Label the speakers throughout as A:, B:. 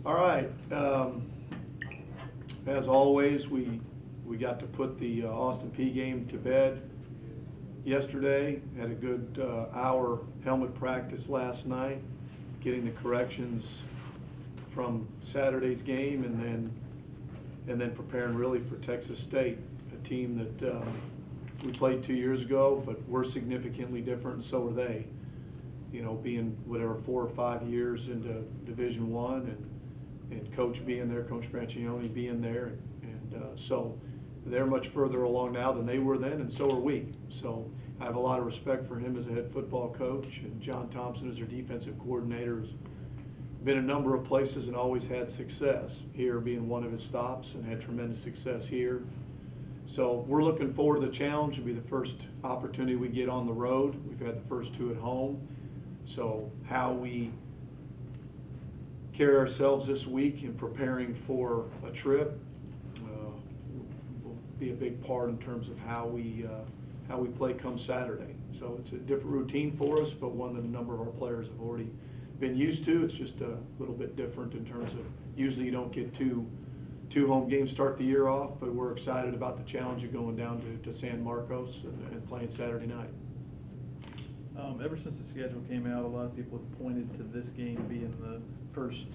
A: All right. As always, we got to put the Austin P game to bed yesterday. Had a good hour helmet practice last night, getting the corrections from Saturday's game, and then preparing really for Texas State, a team that we played 2 years ago, but we're significantly different, and so are they. You know, being whatever 4 or 5 years into Division I, and Coach being there, Coach Francione being there, and so they're much further along now than they were then, and so are we. So I have a lot of respect for him as a head football coach, and John Thompson as their defensive coordinator has been a number of places and always had success. Here being one of his stops, and had tremendous success here. So we're looking forward to the challenge. It'll be the first opportunity we get on the road. We've had the first 2 at home. So how we carry ourselves this week in preparing for a trip will be a big part in terms of how we play come Saturday. So it's a different routine for us, but one that a number of our players have already been used to. It's just a little bit different in terms of usually you don't get two home games start the year off, but we're excited about the challenge of going down to San Marcos and playing Saturday night.
B: Ever since the schedule came out, a lot of people have pointed to this game being the first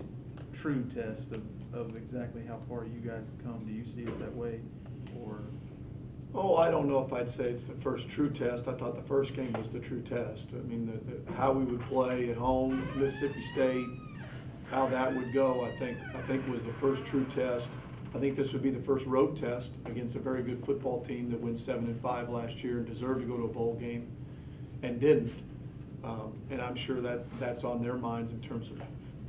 B: true test of exactly how far you guys have come. Do you see it that way, or?
A: Oh, I don't know if I'd say it's the first true test. I thought the first game was the true test. I mean, how we would play at home, Mississippi State, how that would go, I think was the first true test. I think this would be the first road test against a very good football team that went 7-5 last year and deserved to go to a bowl game and didn't. And I'm sure that's on their minds in terms of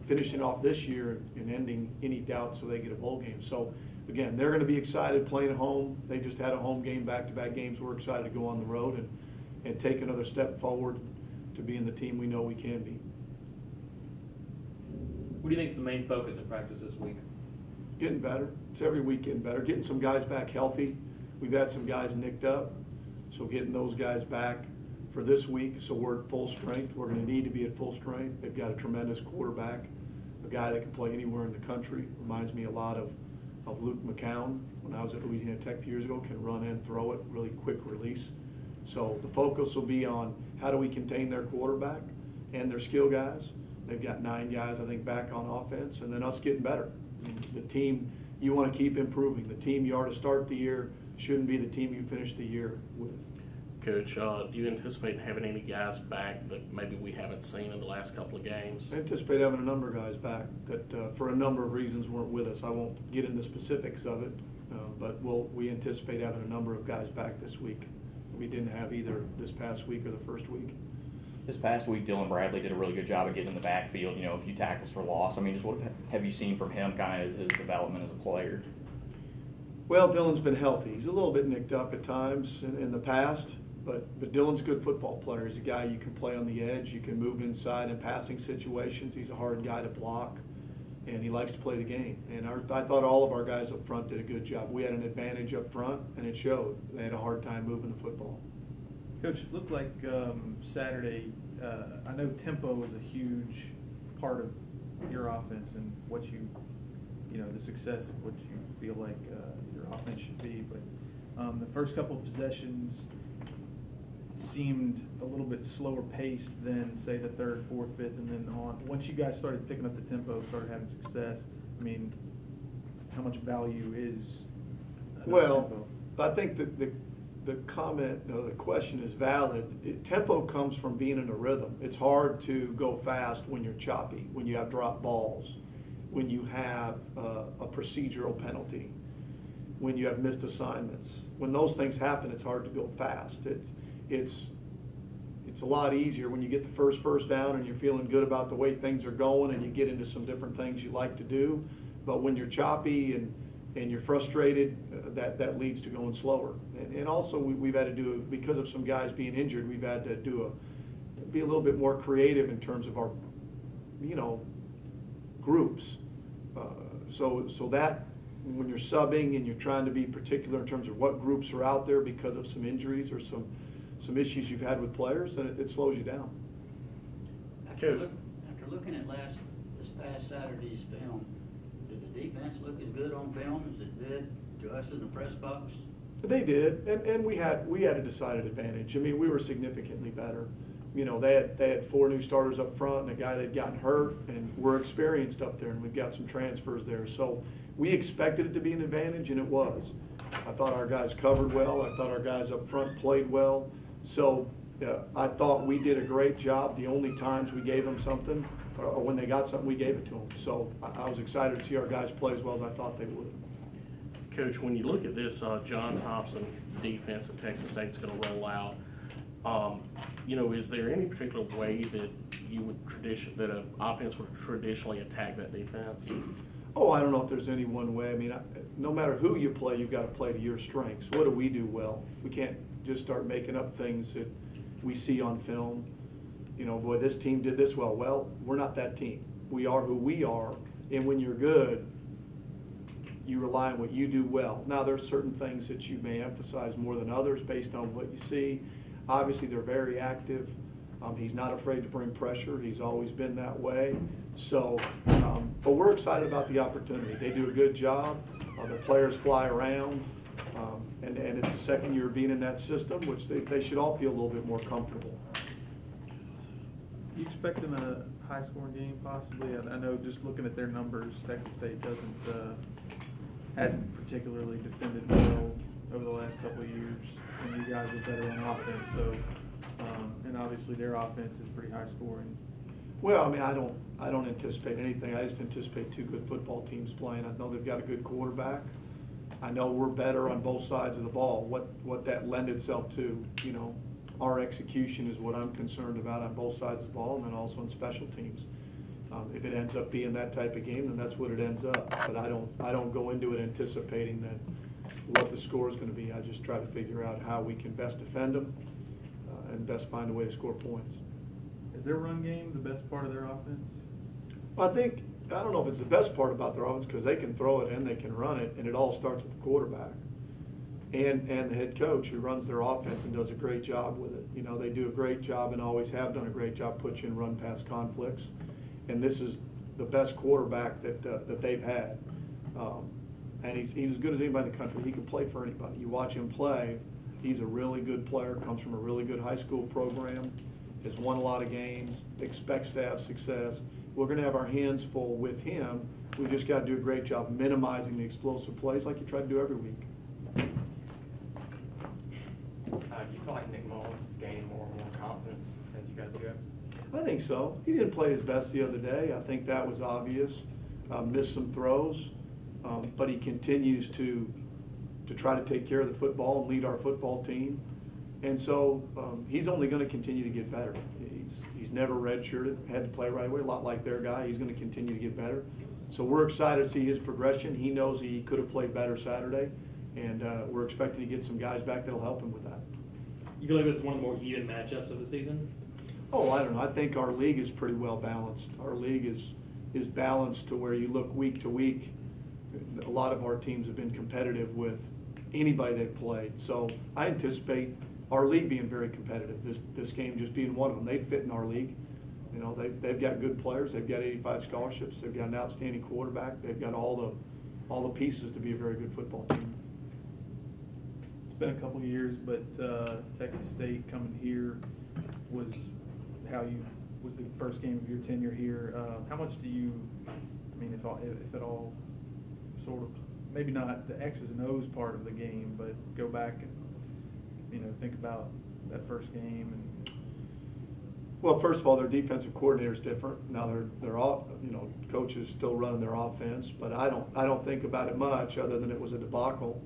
A: finishing off this year and ending any doubt so they get a bowl game. So again, they're going to be excited playing at home. They just had a home game, back-to-back games. We're excited to go on the road and take another step forward to being the team we know we can be.
C: What do you think is the main focus of practice this week?
A: Getting better. It's every week getting better. Getting some guys back healthy. We've had some guys nicked up, so getting those guys back for this week, so we're at full strength. We're going to need to be at full strength. They've got a tremendous quarterback, a guy that can play anywhere in the country. Reminds me a lot of Luke McCown when I was at Louisiana Tech a few years ago. Can run and throw it, really quick release. So the focus will be on how do we contain their quarterback and their skill guys. They've got 9 guys, I think, back on offense, and then us getting better. The team, you want to keep improving. The team you are to start the year shouldn't be the team you finish the year with.
D: Coach, do you anticipate having any guys back that maybe we haven't seen in the last couple of games?
A: I anticipate having a number of guys back that for a number of reasons weren't with us. I won't get into specifics of it, but we anticipate having a number of guys back this week. We didn't have either this past week or the first week.
E: This past week, Dylan Bradley did a really good job of getting in the backfield, a few tackles for loss. I mean, just what have you seen from him kind of as his development as a player?
A: Well, Dylan's been healthy. He's a little bit nicked up at times in the past, but Dylan's a good football player. He's a guy you can play on the edge. You can move inside in passing situations. He's a hard guy to block, and he likes to play the game. And I thought all of our guys up front did a good job. We had an advantage up front, and it showed. They had a hard time moving the football.
B: Coach, it looked like Saturday, I know tempo is a huge part of your offense and what the success of what you feel like your offense should be. But the first couple of possessions seemed a little bit slower paced than, say, the third, fourth, fifth, and then on. Once you guys started picking up the tempo, started having success, I mean, how much value is tempo?
A: I think that the comment, the question is valid. Tempo comes from being in a rhythm. It's hard to go fast when you're choppy, when you have drop balls, when you have a procedural penalty, when you have missed assignments. When those things happen, it's hard to go fast. It's a lot easier when you get the first down and you're feeling good about the way things are going and you get into some different things you like to do. But when you're choppy and you're frustrated, that leads to going slower. And also we've had to do, because of some guys being injured, we've had to be a little bit more creative in terms of our, groups. So that when you're subbing and you're trying to be particular in terms of what groups are out there because of some injuries or some issues you've had with players, then it slows you down.
F: After looking at this past Saturday's film, Did the defense look as good on film as it did to us in the press box?
A: They did, and we had a decided advantage. I mean, we were significantly better. You know, they had 4 new starters up front and a guy that had gotten hurt, and we're experienced up there, and we've got some transfers there. So we expected it to be an advantage, and it was. I thought our guys covered well. I thought our guys up front played well. So I thought we did a great job. The only times we gave them something, or when they got something, we gave it to them. So I was excited to see our guys play as well as I thought they would.
D: Coach, when you look at this John Thompson defense that Texas State's going to roll out, you know, is there any particular way that you would that an offense would traditionally attack that defense?
A: Oh, I don't know if there's any one way. I mean, no matter who you play, you've got to play to your strengths. What do we do well? We can't just start making up things that we see on film. You know, boy, this team did this well. Well, we're not that team. We are who we are, and when you're good, you rely on what you do well. Now, there's certain things that you may emphasize more than others based on what you see. Obviously, they're very active. He's not afraid to bring pressure. He's always been that way. So, but we're excited about the opportunity. They do a good job. Their players fly around, and it's the second year being in that system, which they should all feel a little bit more comfortable.
B: You expecting a high-scoring game possibly? I know just looking at their numbers, Texas State hasn't particularly defended well over the last couple of years, and you guys are better on offense. So, and obviously their offense is pretty high-scoring.
A: Well, I mean, I don't anticipate anything. I just anticipate 2 good football teams playing. I know they've got a good quarterback. I know we're better on both sides of the ball. What that lend itself to, you know, our execution is what I'm concerned about on both sides of the ball, and then also on special teams. If it ends up being that type of game, then that's what it ends up. But I don't go into it anticipating that what the score is going to be. I just try to figure out how we can best defend them and best find a way to score points.
B: Is their run game the best part of their offense?
A: I don't know if it's the best part about their offense because they can throw it and they can run it, and it all starts with the quarterback and the head coach who runs their offense and does a great job with it. You know, they do a great job and always have done a great job putting in run-pass conflicts, and this is the best quarterback that they've had. And he's as good as anybody in the country. He can play for anybody. You watch him play, he's a really good player, comes from a really good high school program, has won a lot of games, expects to have success. We're going to have our hands full with him. We've just got to do a great job minimizing the explosive plays like you try to do every week.
E: Do you feel like Nick Mullins is gaining more and more confidence as you guys go?
A: I think so. He didn't play his best the other day. I think that was obvious. Missed some throws, but he continues to try to take care of the football and lead our football team. And so he's only going to continue to get better. He's never redshirted, had to play right away, a lot like their guy. He's going to continue to get better. So we're excited to see his progression. He knows he could have played better Saturday, and we're expecting to get some guys back that'll help him with that.
C: You feel like this is one of the more even matchups of the season?
A: Oh, I don't know. I think our league is pretty well balanced. Our league is balanced to where you look week to week. A lot of our teams have been competitive with anybody they've played. So I anticipate our league being very competitive. This game just being one of them. They'd fit in our league. You know, they've got good players. They've got 85 scholarships. They've got an outstanding quarterback. They've got all the pieces to be a very good football team.
B: It's been a couple of years, but Texas State coming here was the first game of your tenure here. How much do you, I mean, if at all, sort of, maybe not the X's and O's part of the game, but go back and, you know, think about that first game? And
A: Well, first of all, their defensive coordinator is different. Now they're all, you know, coaches still running their offense, but I don't think about it much other than it was a debacle.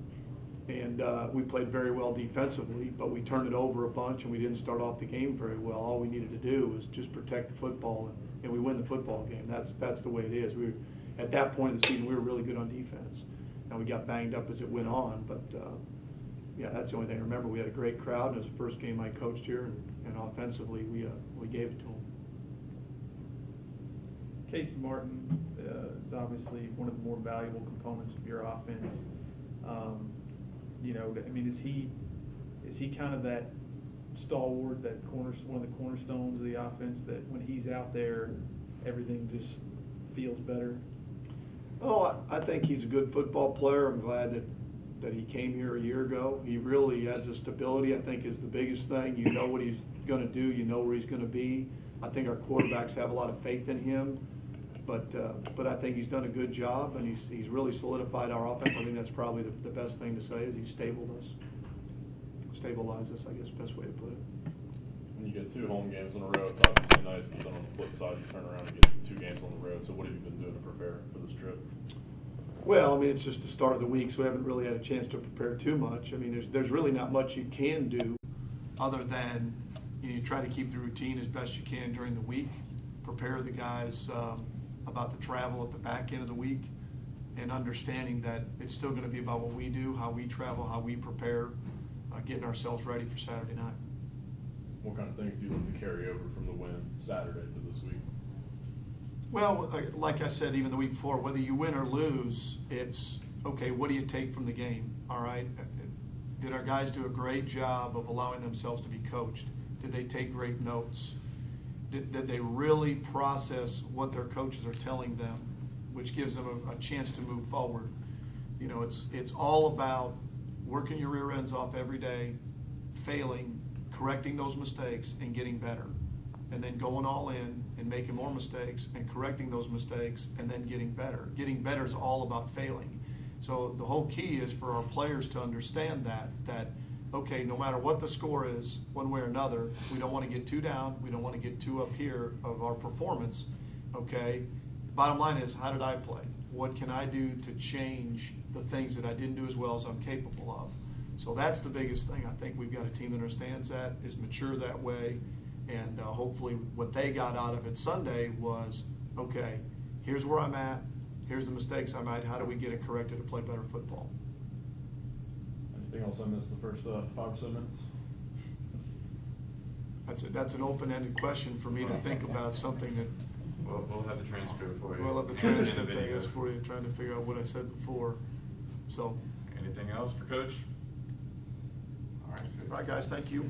A: And we played very well defensively, but we turned it over a bunch and we didn't start off the game very well. All we needed to do was just protect the football, and we win the football game. That's the way it is. At that point of the season, we were really good on defense. Now we got banged up as it went on, but yeah, that's the only thing. Remember, we had a great crowd, and it was the first game I coached here, and offensively we gave it to them.
B: Casey Martin is obviously one of the more valuable components of your offense. You know, I mean, is he kind of that stalwart, one of the cornerstones of the offense, that when he's out there, everything just feels better?
A: Oh, I think he's a good football player. I'm glad that he came here a year ago. He really adds a stability, I think, is the biggest thing. You know what he's going to do. You know where he's going to be. I think our quarterbacks have a lot of faith in him. But I think he's done a good job, and he's really solidified our offense. I think that's probably the best thing to say is he's stabilized us, I guess, best way to put it.
G: When you get 2 home games in a row, it's obviously nice, but then on the flip side, you turn around and get 2 games on the road. So what have you been doing to prepare for this trip?
A: Well, I mean, it's just the start of the week, so we haven't really had a chance to prepare too much. I mean, there's really not much you can do other than you try to keep the routine as best you can during the week, prepare the guys about the travel at the back end of the week, and understanding that it's still going to be about what we do, how we travel, how we prepare, getting ourselves ready for Saturday night.
G: What kind of things do you look to carry over from the win Saturday to this week?
A: Well, like I said, even the week before, whether you win or lose, it's, okay, what do you take from the game, all right? Did our guys do a great job of allowing themselves to be coached? Did they take great notes? Did they really process what their coaches are telling them, which gives them a chance to move forward? You know, it's all about working your rear ends off every day, failing, correcting those mistakes, and getting better. And then going all in and making more mistakes and correcting those mistakes and then getting better. Getting better is all about failing. So the whole key is for our players to understand that okay, no matter what the score is, one way or another, we don't want to get too down, we don't want to get too up here of our performance, okay? Bottom line is, how did I play? What can I do to change the things that I didn't do as well as I'm capable of? So that's the biggest thing. I think we've got a team that understands that, is mature that way, and hopefully what they got out of it Sunday was, okay, here's where I'm at, here's the mistakes I made, how do we get it corrected to play better football?
G: Anything else I missed the first 5 or so minutes?
A: That's an open-ended question for me to think about, something that
H: We'll have the transcript for you.
A: we'll have the
H: And
A: transcript, I
H: video.
A: guess, for you, trying to figure out what I said before. So,
H: Anything else for Coach? All right,
A: all
H: good.
A: right, guys, thank you.